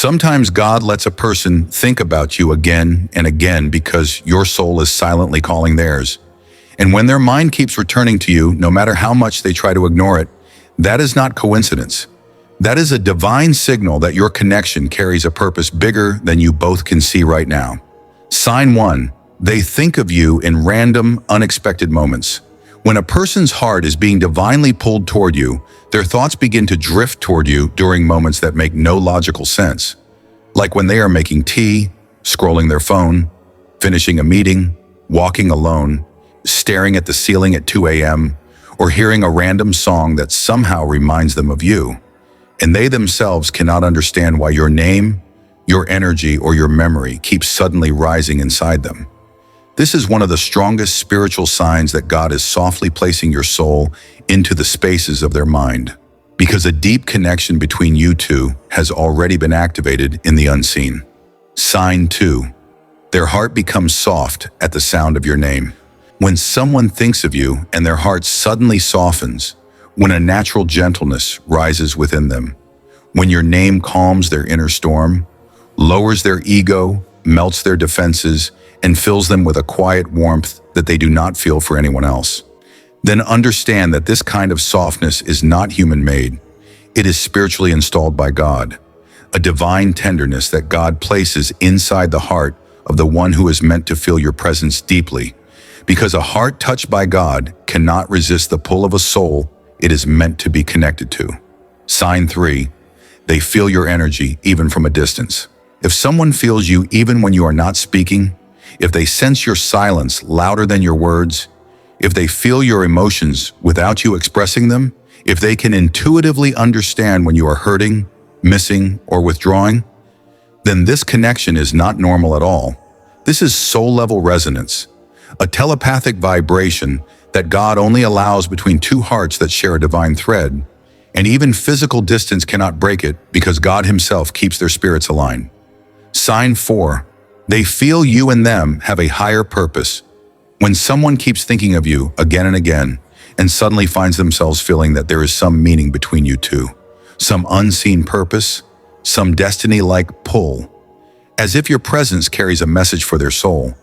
Sometimes God lets a person think about you again and again because your soul is silently calling theirs. And when their mind keeps returning to you, no matter how much they try to ignore it, that is not coincidence. That is a divine signal that your connection carries a purpose bigger than you both can see right now. Sign 1. They think of you in random, unexpected moments. When a person's heart is being divinely pulled toward you, their thoughts begin to drift toward you during moments that make no logical sense. Like when they are making tea, scrolling their phone, finishing a meeting, walking alone, staring at the ceiling at 2 a.m., or hearing a random song that somehow reminds them of you. And they themselves cannot understand why your name, your energy, or your memory keeps suddenly rising inside them. This is one of the strongest spiritual signs that God is softly placing your soul into the spaces of their mind, because a deep connection between you two has already been activated in the unseen. Sign 2. Their heart becomes soft at the sound of your name. When someone thinks of you and their heart suddenly softens, when a natural gentleness rises within them, when your name calms their inner storm, lowers their ego, melts their defenses, and fills them with a quiet warmth that they do not feel for anyone else, then understand that this kind of softness is not human-made. It is spiritually installed by God, a divine tenderness that God places inside the heart of the one who is meant to feel your presence deeply, because a heart touched by God cannot resist the pull of a soul it is meant to be connected to. Sign 3. They feel your energy even from a distance. If someone feels you even when you are not speaking, if they sense your silence louder than your words, if they feel your emotions without you expressing them, if they can intuitively understand when you are hurting, missing, or withdrawing, then this connection is not normal at all. This is soul-level resonance, a telepathic vibration that God only allows between two hearts that share a divine thread, and even physical distance cannot break it because God Himself keeps their spirits aligned. Sign 4. They feel you and them have a higher purpose. When someone keeps thinking of you again and again, and suddenly finds themselves feeling that there is some meaning between you two, some unseen purpose, some destiny-like pull, as if your presence carries a message for their soul,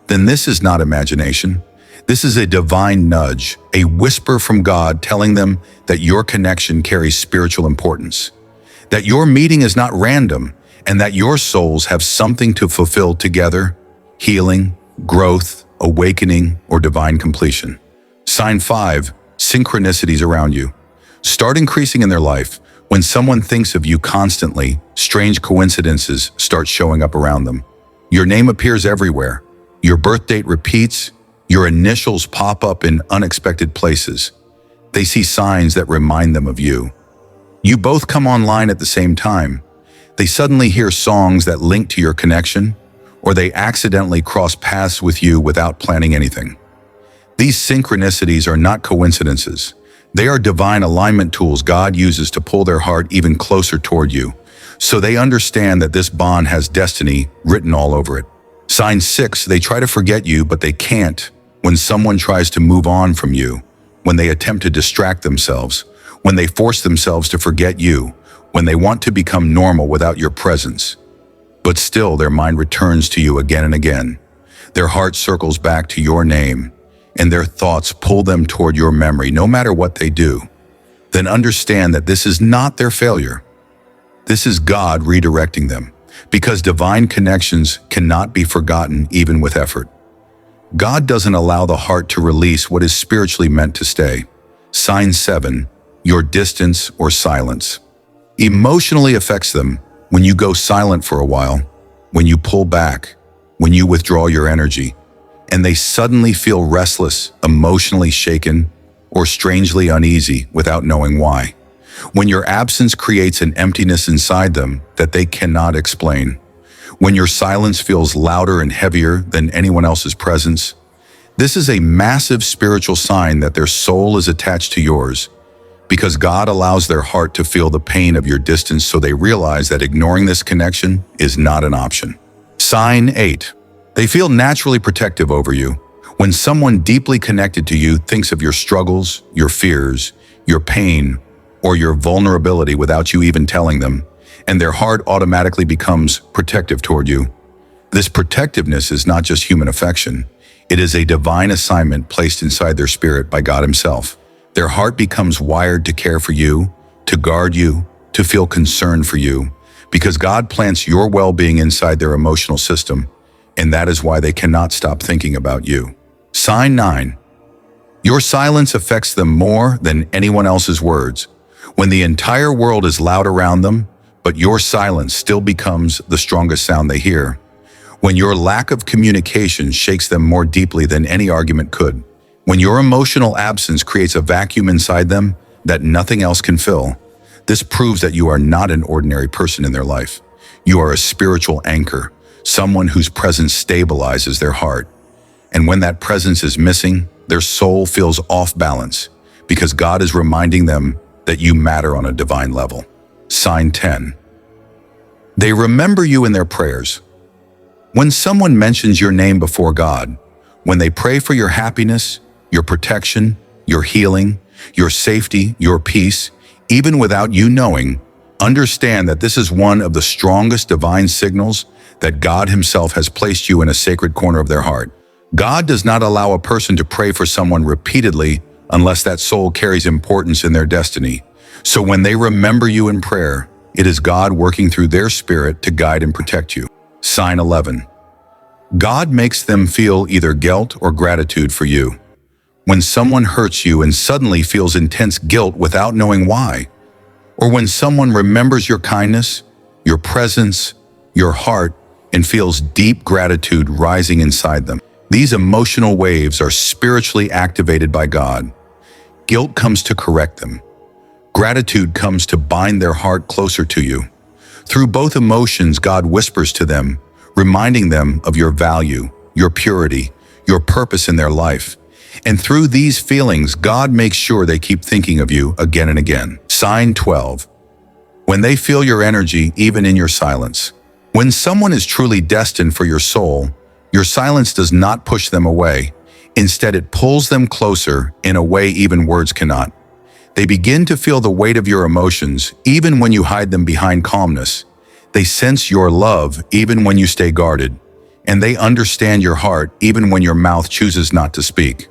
then this is not imagination. This is a divine nudge, a whisper from God telling them that your connection carries spiritual importance, that your meeting is not random, and that your souls have something to fulfill together: healing, growth, awakening, or divine completion. Sign 5. Synchronicities around you. Start increasing in their life. When someone thinks of you constantly, strange coincidences start showing up around them. Your name appears everywhere. Your birth date repeats. Your initials pop up in unexpected places. They see signs that remind them of you. You both come online at the same time. They suddenly hear songs that link to your connection, or they accidentally cross paths with you without planning anything. These synchronicities are not coincidences. They are divine alignment tools God uses to pull their heart even closer toward you, so they understand that this bond has destiny written all over it. Sign 6. They try to forget you, but they can't. When someone tries to move on from you, when they attempt to distract themselves, when they force themselves to forget you, when they want to become normal without your presence, but still their mind returns to you again and again. Their heart circles back to your name, and their thoughts pull them toward your memory no matter what they do. Then understand that this is not their failure. This is God redirecting them, because divine connections cannot be forgotten even with effort. God doesn't allow the heart to release what is spiritually meant to stay. Sign 7. Your distance or silence emotionally affects them. When you go silent for a while, when you pull back, when you withdraw your energy, and they suddenly feel restless, emotionally shaken, or strangely uneasy without knowing why. When your absence creates an emptiness inside them that they cannot explain. When your silence feels louder and heavier than anyone else's presence. This is a massive spiritual sign that their soul is attached to yours, because God allows their heart to feel the pain of your distance so they realize that ignoring this connection is not an option. Sign 8. They feel naturally protective over you. When someone deeply connected to you thinks of your struggles, your fears, your pain, or your vulnerability without you even telling them, and their heart automatically becomes protective toward you. This protectiveness is not just human affection. It is a divine assignment placed inside their spirit by God Himself. Their heart becomes wired to care for you, to guard you, to feel concern for you, because God plants your well-being inside their emotional system, and that is why they cannot stop thinking about you. Sign 9. Your silence affects them more than anyone else's words. When the entire world is loud around them, but your silence still becomes the strongest sound they hear. When your lack of communication shakes them more deeply than any argument could. When your emotional absence creates a vacuum inside them that nothing else can fill. This proves that you are not an ordinary person in their life. You are a spiritual anchor, someone whose presence stabilizes their heart. And when that presence is missing, their soul feels off balance because God is reminding them that you matter on a divine level. Sign 10. They remember you in their prayers. When someone mentions your name before God, when they pray for your happiness, your protection, your healing, your safety, your peace, even without you knowing, understand that this is one of the strongest divine signals that God Himself has placed you in a sacred corner of their heart. God does not allow a person to pray for someone repeatedly unless that soul carries importance in their destiny. So when they remember you in prayer, it is God working through their spirit to guide and protect you. Sign 11. God makes them feel either guilt or gratitude for you. When someone hurts you and suddenly feels intense guilt without knowing why, or when someone remembers your kindness, your presence, your heart, and feels deep gratitude rising inside them. These emotional waves are spiritually activated by God. Guilt comes to correct them. Gratitude comes to bind their heart closer to you. Through both emotions, God whispers to them, reminding them of your value, your purity, your purpose in their life. And through these feelings, God makes sure they keep thinking of you again and again. Sign 12. When they feel your energy, even in your silence. When someone is truly destined for your soul, your silence does not push them away. Instead, it pulls them closer in a way even words cannot. They begin to feel the weight of your emotions, even when you hide them behind calmness. They sense your love, even when you stay guarded. And they understand your heart, even when your mouth chooses not to speak.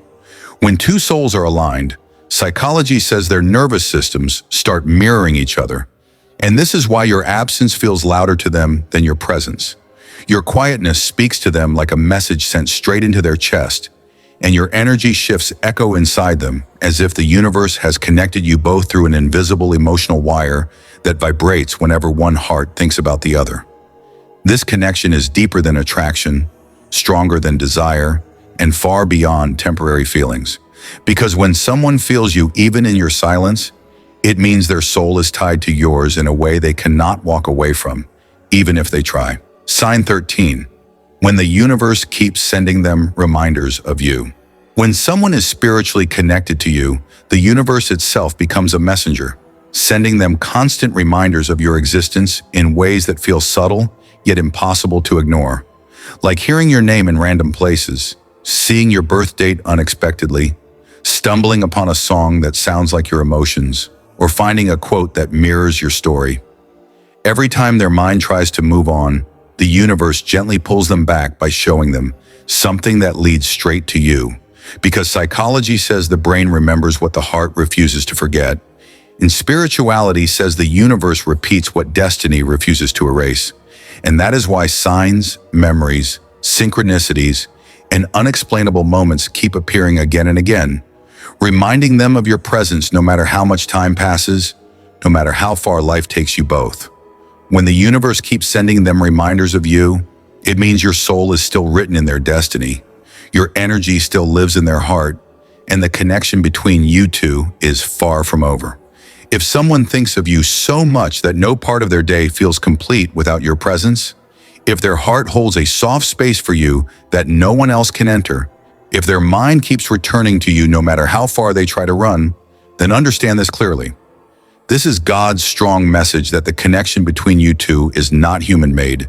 When two souls are aligned, psychology says their nervous systems start mirroring each other. And this is why your absence feels louder to them than your presence. Your quietness speaks to them like a message sent straight into their chest, and your energy shifts echo inside them as if the universe has connected you both through an invisible emotional wire that vibrates whenever one heart thinks about the other. This connection is deeper than attraction, stronger than desire, and far beyond temporary feelings. Because when someone feels you even in your silence, it means their soul is tied to yours in a way they cannot walk away from, even if they try. Sign 13. When the universe keeps sending them reminders of you. When someone is spiritually connected to you, the universe itself becomes a messenger, sending them constant reminders of your existence in ways that feel subtle, yet impossible to ignore. Like hearing your name in random places, seeing your birth date unexpectedly, stumbling upon a song that sounds like your emotions, or finding a quote that mirrors your story. Every time their mind tries to move on, the universe gently pulls them back by showing them something that leads straight to you. Because psychology says the brain remembers what the heart refuses to forget, and spirituality says the universe repeats what destiny refuses to erase. And that is why signs, memories, synchronicities, and unexplainable moments keep appearing again and again, reminding them of your presence no matter how much time passes, no matter how far life takes you both. When the universe keeps sending them reminders of you, it means your soul is still written in their destiny. Your energy still lives in their heart, and the connection between you two is far from over. If someone thinks of you so much that no part of their day feels complete without your presence, if their heart holds a soft space for you that no one else can enter, if their mind keeps returning to you no matter how far they try to run, then understand this clearly. This is God's strong message that the connection between you two is not human-made.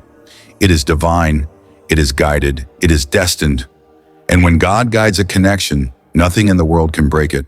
It is divine, it is guided, it is destined. And when God guides a connection, nothing in the world can break it.